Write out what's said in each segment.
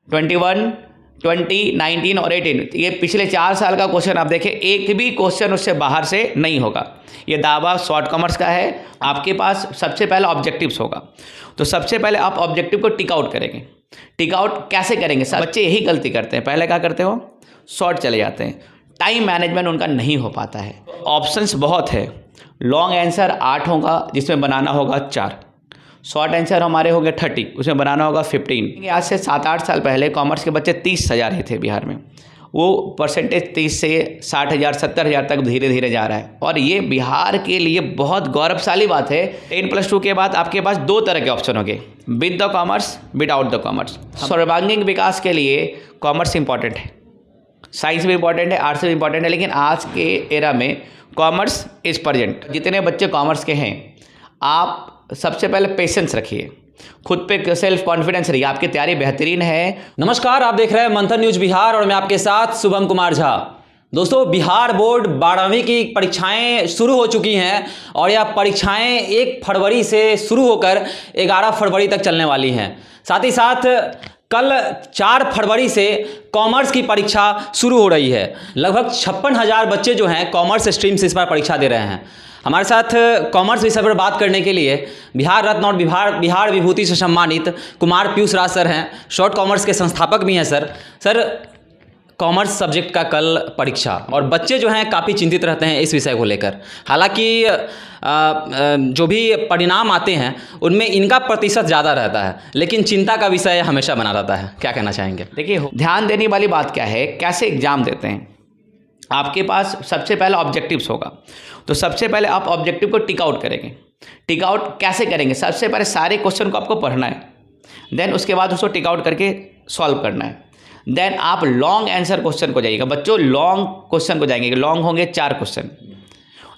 21, 20, 19 और 18, ये पिछले 4 साल का क्वेश्चन आप देखें, एक भी क्वेश्चन उससे बाहर से नहीं होगा। ये दावा शॉर्ट कॉमर्स का है। आपके पास सबसे पहले ऑब्जेक्टिव्स होगा, तो सबसे पहले आप ऑब्जेक्टिव को टिक आउट करेंगे। टिक आउट कैसे करेंगे? सब बच्चे यही गलती करते हैं। पहले क्या करते हो, शॉर्ट चले जाते हैं, टाइम मैनेजमेंट उनका नहीं हो पाता है। ऑप्शंस बहुत है, लॉन्ग आंसर 8 होगा जिसमें बनाना होगा 4, शॉर्ट आंसर हमारे हो गए 30, उसमें बनाना होगा 15। आज से 7-8 साल पहले कॉमर्स के बच्चे 30,000 ही थे बिहार में, वो परसेंटेज 30 से 60,000 70,000 तक धीरे धीरे जा रहा है। और ये बिहार के लिए बहुत गौरवशाली बात है। 10+2 के बाद आपके पास 2 तरह के ऑप्शन होंगे, with the commerce, without the commerce. सर्वांगीण विकास के लिए कॉमर्स इंपॉर्टेंट है, साइंस भी इंपॉर्टेंट है, आर्ट्स भी इंपॉर्टेंट है, लेकिन आज के एरा में कॉमर्स इज प्रेजेंट। जितने बच्चे कॉमर्स के हैं, आप सबसे पहले पेशेंस रखिए, खुद पे सेल्फ कॉन्फिडेंस रहिए, आपकी तैयारी बेहतरीन है। नमस्कार, आप देख रहे हैं मंथन न्यूज बिहार और मैं आपके साथ शुभम कुमार झा। दोस्तों, बिहार बोर्ड 12वीं की परीक्षाएं शुरू हो चुकी हैं और यह परीक्षाएं 1 फरवरी से शुरू होकर 11 फरवरी तक चलने वाली हैं। साथ ही साथ कल 4 फरवरी से कॉमर्स की परीक्षा शुरू हो रही है। लगभग 56,000 बच्चे जो हैं कॉमर्स स्ट्रीम से इस बार परीक्षा दे रहे हैं। हमारे साथ कॉमर्स विषय पर बात करने के लिए बिहार रत्न और बिहार विभूति से सम्मानित कुमार पीयूष राज सर हैं, शॉर्ट कॉमर्स के संस्थापक भी हैं। सर, कॉमर्स सब्जेक्ट का कल परीक्षा और बच्चे जो हैं काफ़ी चिंतित रहते हैं इस विषय को लेकर। हालांकि जो भी परिणाम आते हैं उनमें इनका प्रतिशत ज़्यादा रहता है, लेकिन चिंता का विषय हमेशा बना रहता है। क्या कहना चाहेंगे? देखिए, ध्यान देने वाली बात क्या है, कैसे एग्जाम देते हैं। आपके पास सबसे पहले ऑब्जेक्टिव्स होगा, तो सबसे पहले आप ऑब्जेक्टिव को टिक आउट करेंगे। टिक आउट कैसे करेंगे? सबसे पहले सारे क्वेश्चन को आपको पढ़ना है, देन उसके बाद उसको टिक आउट करके सॉल्व करना है। देन आप लॉन्ग आंसर क्वेश्चन को जाइएगा। बच्चों, लॉन्ग क्वेश्चन को जाएंगे, लॉन्ग होंगे 4 क्वेश्चन।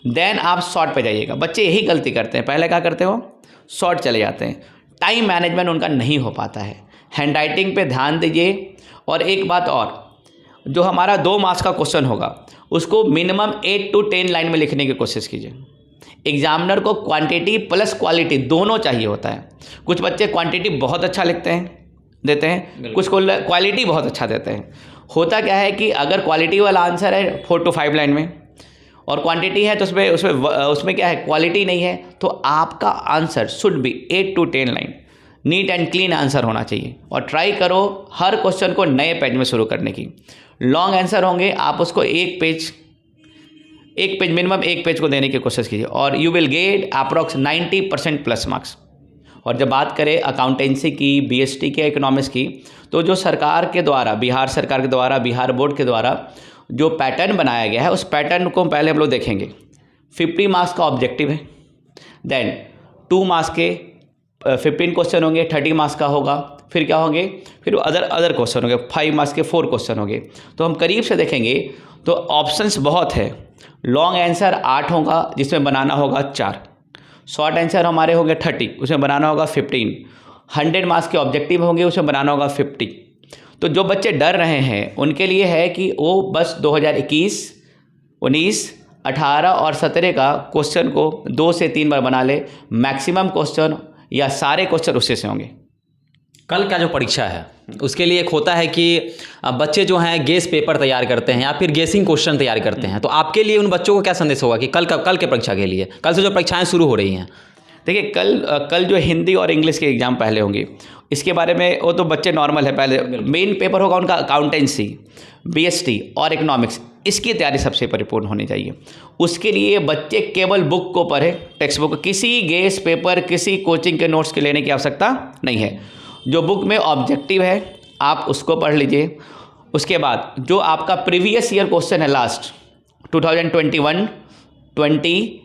देन आप शॉर्ट पे जाइएगा। बच्चे यही गलती करते हैं, पहले क्या करते हो, शॉर्ट चले जाते हैं, टाइम मैनेजमेंट उनका नहीं हो पाता है। हैंड राइटिंग पे ध्यान दीजिए। और एक बात और, जो हमारा 2 मार्क्स का क्वेश्चन होगा उसको मिनिमम 8 to 10 लाइन में लिखने की कोशिश कीजिए। एग्जामिनर को क्वांटिटी प्लस क्वालिटी दोनों चाहिए होता है। कुछ बच्चे क्वांटिटी बहुत अच्छा लिखते हैं, देते हैं, कुछ को क्वालिटी बहुत अच्छा देते हैं। होता क्या है कि अगर क्वालिटी वाला आंसर है 4 to 5 लाइन में और क्वांटिटी है तो उसमें क्या है, क्वालिटी नहीं है, तो आपका answer should be 8 to 10 line, neat and clean answer होना चाहिए। और ट्राई करो हर क्वेश्चन को नए पेज में शुरू करने की। लॉन्ग आंसर होंगे, आप उसको एक पेज मिनिमम 1 पेज को देने की कोशिश कीजिए और you will get approx 90% plus marks. और जब बात करें अकाउंटेंसी की, बीएसटी की, इकोनॉमिक्स की, तो जो सरकार के द्वारा, बिहार सरकार के द्वारा, बिहार बोर्ड के द्वारा जो पैटर्न बनाया गया है, उस पैटर्न को पहले हम लोग देखेंगे। 50 मार्क्स का ऑब्जेक्टिव है, देन 2 मार्क्स के 15 क्वेश्चन होंगे, 30 मार्क्स का होगा, फिर क्या होंगे, फिर अदर क्वेश्चन होंगे, 5 मार्क्स के 4 क्वेश्चन होंगे। तो हम करीब से देखेंगे तो ऑप्शंस बहुत है। लॉन्ग आंसर 8 होगा जिसमें बनाना होगा 4, शॉर्ट आंसर हमारे होंगे 30, उसमें बनाना होगा 15, 100 मार्क्स के ऑब्जेक्टिव होंगे, उसमें बनाना होगा 50। तो जो बच्चे डर रहे हैं उनके लिए है कि वो बस 2021, 19, 18 और 17 का क्वेश्चन को 2 से 3 बार बना ले, मैक्सिमम क्वेश्चन या सारे क्वेश्चन उससे से होंगे। कल का जो परीक्षा है उसके लिए एक होता है कि बच्चे जो हैं गेस पेपर तैयार करते हैं या फिर गेसिंग क्वेश्चन तैयार करते हैं, तो आपके लिए उन बच्चों को क्या संदेश होगा कि कल के परीक्षा के लिए, कल से जो परीक्षाएं शुरू हो रही हैं? देखिए, कल जो हिंदी और इंग्लिश के एग्ज़ाम पहले होंगे, इसके बारे में वो तो बच्चे नॉर्मल है। पहले मेन पेपर होगा उनका अकाउंटेंसी, बीएसटी और इकोनॉमिक्स, इसकी तैयारी सबसे परिपूर्ण होनी चाहिए। उसके लिए बच्चे केवल बुक को पढ़े, टेक्स्ट बुक, किसी गेस पेपर, किसी कोचिंग के नोट्स के लेने की आवश्यकता नहीं है। जो बुक में ऑब्जेक्टिव है आप उसको पढ़ लीजिए। उसके बाद जो आपका प्रीवियस ईयर क्वेश्चन है, लास्ट 2021, 20,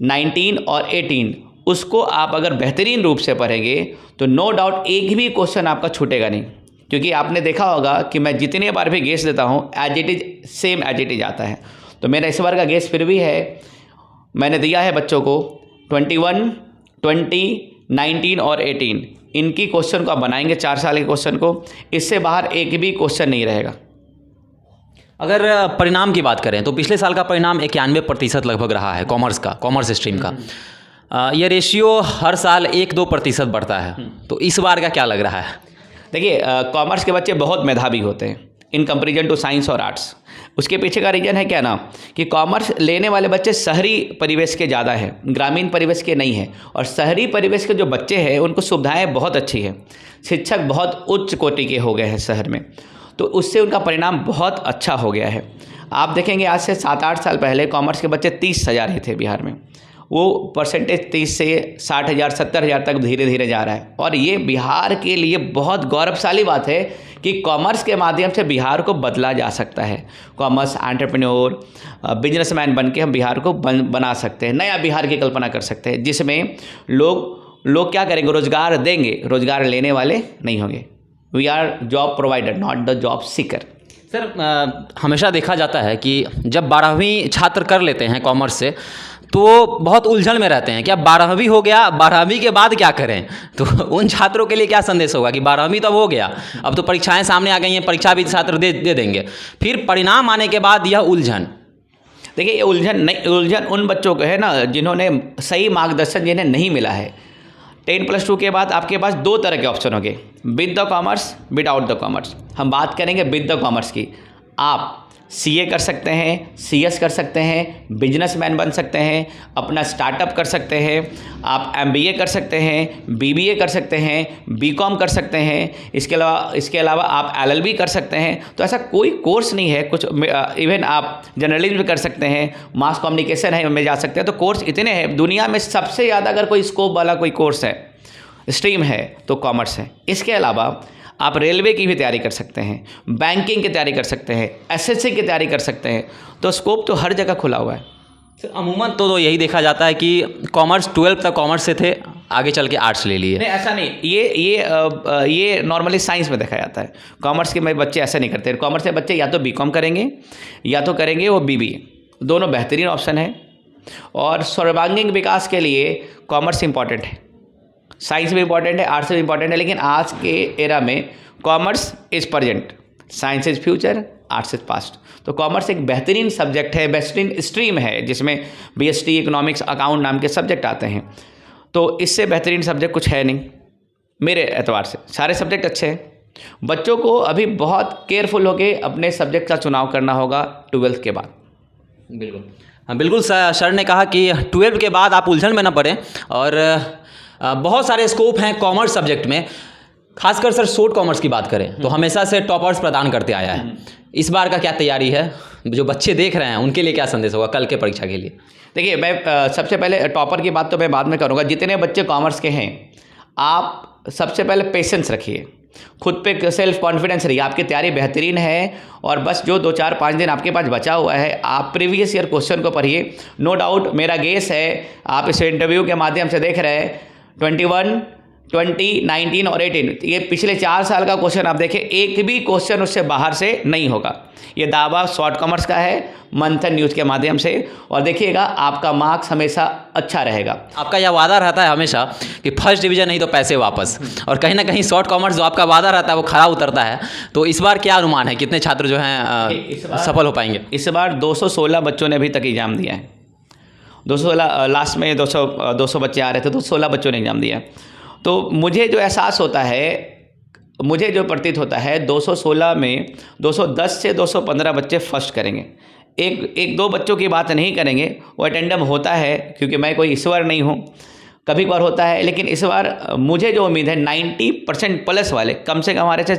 19 और 18, उसको आप अगर बेहतरीन रूप से पढ़ेंगे तो नो डाउट एक भी क्वेश्चन आपका छूटेगा नहीं। क्योंकि आपने देखा होगा कि मैं जितने बार भी गेस देता हूँ as it is, same as it is आता है। तो मेरा इस बार का गेस फिर भी है, मैंने दिया है बच्चों को 21, 20, 19 और 18, इनकी क्वेश्चन को आप बनाएंगे 4 साल के क्वेश्चन को, इससे बाहर एक भी क्वेश्चन नहीं रहेगा। अगर परिणाम की बात करें तो पिछले साल का परिणाम 91% लगभग रहा है कॉमर्स स्ट्रीम का। यह रेशियो हर साल 1-2% बढ़ता है, तो इस बार का क्या लग रहा है? देखिए कॉमर्स के बच्चे बहुत मेधावी होते हैं इन कंपैरिजन टू साइंस और आर्ट्स। उसके पीछे का रीज़न है क्या ना कि कॉमर्स लेने वाले बच्चे शहरी परिवेश के ज़्यादा हैं, ग्रामीण परिवेश के नहीं हैं। और शहरी परिवेश के जो बच्चे हैं उनको सुविधाएं बहुत अच्छी हैं, शिक्षक बहुत उच्च कोटि के हो गए हैं शहर में, तो उससे उनका परिणाम बहुत अच्छा हो गया है। आप देखेंगे आज से 7-8 साल पहले कॉमर्स के बच्चे 30,000 ही थे बिहार में, वो परसेंटेज 30 से 60,000 70,000 तक धीरे धीरे जा रहा है। और ये बिहार के लिए बहुत गौरवशाली बात है कि कॉमर्स के माध्यम से बिहार को बदला जा सकता है। कॉमर्स एंटरप्रेन्योर बिजनेसमैन बन के हम बिहार को बना सकते हैं, नया बिहार की कल्पना कर सकते हैं, जिसमें लोग क्या करेंगे, रोजगार देंगे, रोजगार लेने वाले नहीं होंगे। We are job provider not the job seeker. Sir हमेशा देखा जाता है कि जब 12वीं छात्र कर लेते हैं कॉमर्स से तो वो बहुत उलझन में रहते हैं कि अब 12वीं हो गया, 12वीं के बाद क्या करें। तो उन छात्रों के लिए क्या संदेश होगा कि 12वीं तो अब हो गया, अब तो परीक्षाएं सामने आ गई हैं, परीक्षा भी छात्र दे देंगे, फिर परिणाम आने के बाद यह उलझन। देखिए ये उलझन उन बच्चों को है ना जिन्होंने सही मार्गदर्शन जिन्हें नहीं मिला है। 10+2 के बाद आपके पास 2 तरह के ऑप्शन होंगे, with the commerce, without the commerce. हम बात करेंगे विद द कॉमर्स की। आप CA कर सकते हैं, CS कर सकते हैं, बिजनेसमैन बन सकते हैं, अपना स्टार्टअप कर सकते हैं, आप MBA कर सकते हैं, BBA कर सकते हैं, BCom कर सकते हैं, इसके अलावा आप LLB कर सकते हैं। तो ऐसा कोई कोर्स नहीं है, कुछ इवन आप जर्नलिज्म कर सकते हैं, मास कम्युनिकेशन है में जा सकते हैं। तो कोर्स इतने हैं, दुनिया में सबसे ज़्यादा अगर कोई स्कोप वाला कोई कोर्स है, स्ट्रीम है तो कॉमर्स है। इसके अलावा आप रेलवे की भी तैयारी कर सकते हैं, बैंकिंग की तैयारी कर सकते हैं, SSC की तैयारी कर सकते हैं। तो स्कोप तो हर जगह खुला हुआ है। सर अमूमन तो यही देखा जाता है कि कॉमर्स 12 तक कॉमर्स से थे, आगे चल के आर्ट्स ले लिए। नहीं ऐसा नहीं, ये नॉर्मली साइंस में देखा जाता है। कॉमर्स के में बच्चे ऐसा नहीं करते। कॉमर्स के बच्चे या तो BCom करेंगे या तो करेंगे वो BBA, दोनों बेहतरीन ऑप्शन है। और सर्वांगीण विकास के लिए कॉमर्स इंपॉर्टेंट है, साइंस भी इंपॉर्टेंट है, आर्ट्स भी इंपॉर्टेंट है। लेकिन आज के एरा में commerce is present, science is future, arts is past. तो कॉमर्स एक बेहतरीन सब्जेक्ट है, बेहतरीन स्ट्रीम है, जिसमें BST इकोनॉमिक्स अकाउंट नाम के सब्जेक्ट आते हैं। तो इससे बेहतरीन सब्जेक्ट कुछ है नहीं मेरे एतबार से। सारे सब्जेक्ट अच्छे हैं, बच्चों को अभी बहुत केयरफुल होकर अपने सब्जेक्ट का चुनाव करना होगा 12th के बाद। बिल्कुल हाँ, बिल्कुल सर ने कहा कि 12 के बाद आप उलझन में ना पड़ें। और बहुत सारे स्कोप हैं कॉमर्स सब्जेक्ट में, खासकर सर शॉर्ट कॉमर्स की बात करें तो हमेशा से टॉपर्स प्रदान करते आया है। इस बार का क्या तैयारी है, जो बच्चे देख रहे हैं उनके लिए क्या संदेश होगा कल के परीक्षा के लिए? देखिए मैं सबसे पहले टॉपर की बात तो मैं बाद में करूँगा। जितने बच्चे कॉमर्स के हैं, आप सबसे पहले पेशेंस रखिए, खुद पे सेल्फ कॉन्फिडेंस रहिए। आपकी तैयारी बेहतरीन है और बस जो 2-4-5 दिन आपके पास बचा हुआ है, आप प्रीवियस ईयर क्वेश्चन को पढ़िए। नो डाउट मेरा गेस है, आप इस इंटरव्यू के माध्यम से देख रहे हैं, 21, 20, 19 और 18 ये पिछले 4 साल का क्वेश्चन आप देखें, एक भी क्वेश्चन उससे बाहर से नहीं होगा। ये दावा शॉर्ट कॉमर्स का है मंथन न्यूज़ के माध्यम से। और देखिएगा आपका मार्क्स हमेशा अच्छा रहेगा। आपका यह वादा रहता है हमेशा कि फर्स्ट डिवीजन नहीं तो पैसे वापस, और कहीं ना कहीं शॉर्ट कॉमर्स जो आपका वादा रहता है वो खरा उतरता है। तो इस बार क्या अनुमान है, कितने छात्र जो हैं सफल हो पाएंगे? इस बार 216 बच्चों ने अभी तक एग्ज़ाम दिया है। 216 लास्ट में 200 बच्चे आ रहे थे, 216 बच्चों ने एग्ज़ाम दिया। तो मुझे जो एहसास होता है, मुझे जो प्रतीत होता है, 216 में 210 से 215 बच्चे फर्स्ट करेंगे। एक दो बच्चों की बात नहीं करेंगे, वो अटेंडम होता है, क्योंकि मैं कोई ईश्वर नहीं हूँ, कभी कभार होता है। लेकिन इस बार मुझे जो उम्मीद है 90% प्लस वाले कम से कम हमारे से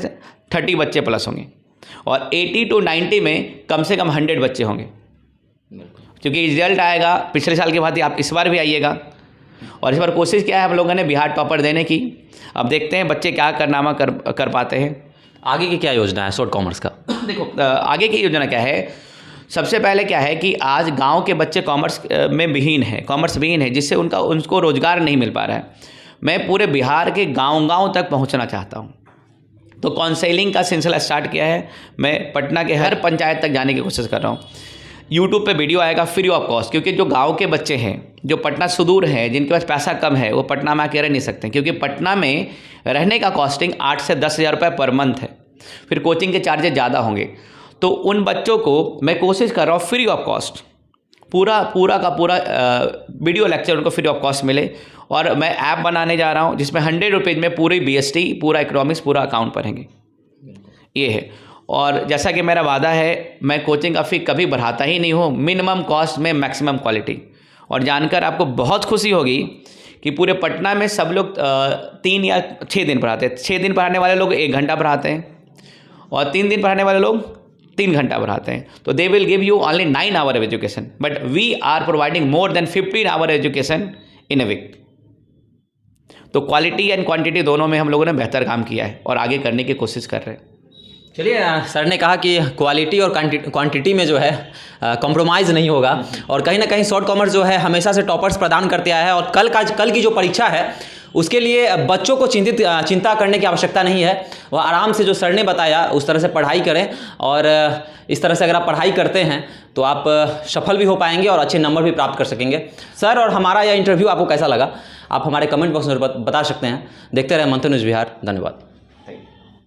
30 बच्चे प्लस होंगे, और 80 to 90 में कम से कम 100 बच्चे होंगे। क्योंकि रिजल्ट आएगा पिछले साल के बाद ही, आप इस बार भी आइएगा। और इस बार कोशिश क्या है हम लोगों ने बिहार टॉपर देने की। अब देखते हैं बच्चे क्या कारनामा कर पाते हैं। आगे की क्या योजना है शॉर्ट कॉमर्स का? देखो आगे की योजना क्या है, सबसे पहले क्या है कि आज गांव के बच्चे कॉमर्स में विहीन है, कॉमर्स विहीन है, जिससे उनको रोजगार नहीं मिल पा रहा है। मैं पूरे बिहार के गांव-गांव तक पहुंचना चाहता हूं। तो काउंसलिंग का सिलसिला स्टार्ट किया है। मैं पटना के हर पंचायत तक जाने की कोशिश कर रहा हूं। यूट्यूब पे वीडियो आएगा फ्री ऑफ कॉस्ट, क्योंकि जो गांव के बच्चे हैं, जो पटना सुदूर हैं, जिनके पास पैसा कम है, वो पटना में आके रह नहीं सकते, क्योंकि पटना में रहने का कॉस्टिंग 8 से 10 हज़ार रुपये पर मंथ है। फिर कोचिंग के चार्जेस ज़्यादा होंगे। तो उन बच्चों को मैं कोशिश कर रहा हूँ फ्री ऑफ कॉस्ट पूरा का पूरा वीडियो लेक्चर उनको फ्री ऑफ कॉस्ट मिले। और मैं ऐप बनाने जा रहा हूँ जिसमें 100 रुपीज़ में पूरी BST, पूरा इकोनॉमिक्स, पूरा अकाउंट पढ़ेंगे, ये है। और जैसा कि मेरा वादा है, मैं कोचिंग का फ़ी कभी बढ़ाता ही नहीं हूँ, मिनिमम कॉस्ट में मैक्सिमम क्वालिटी। और जानकर आपको बहुत खुशी होगी कि पूरे पटना में सब लोग 3 या 6 दिन पढ़ाते हैं। 6 दिन पढ़ाने वाले लोग 1 घंटा पढ़ाते हैं और 3 दिन पढ़ाने वाले लोग 3 घंटा पढ़ाते हैं। तो they will give you only 9 hour of education, but we are providing more than 15 hour education in a week. तो क्वालिटी एंड क्वांटिटी दोनों में हम लोगों ने बेहतर काम किया है और आगे करने की कोशिश कर रहे हैं। चलिए, सर ने कहा कि क्वालिटी और क्वांटिटी में जो है कॉम्प्रोमाइज़ नहीं होगा, और कहीं ना कहीं शॉर्ट कॉमर्स जो है हमेशा से टॉपर्स प्रदान करते आया है। और कल की जो परीक्षा है उसके लिए बच्चों को चिंता करने की आवश्यकता नहीं है। वह आराम से जो सर ने बताया उस तरह से पढ़ाई करें, और इस तरह से अगर आप पढ़ाई करते हैं तो आप सफल भी हो पाएंगे और अच्छे नंबर भी प्राप्त कर सकेंगे। सर, और हमारा यह इंटरव्यू आपको कैसा लगा, आप हमारे कमेंट बॉक्स में बता सकते हैं। देखते रहे मंथन न्यूज़ बिहार। धन्यवाद।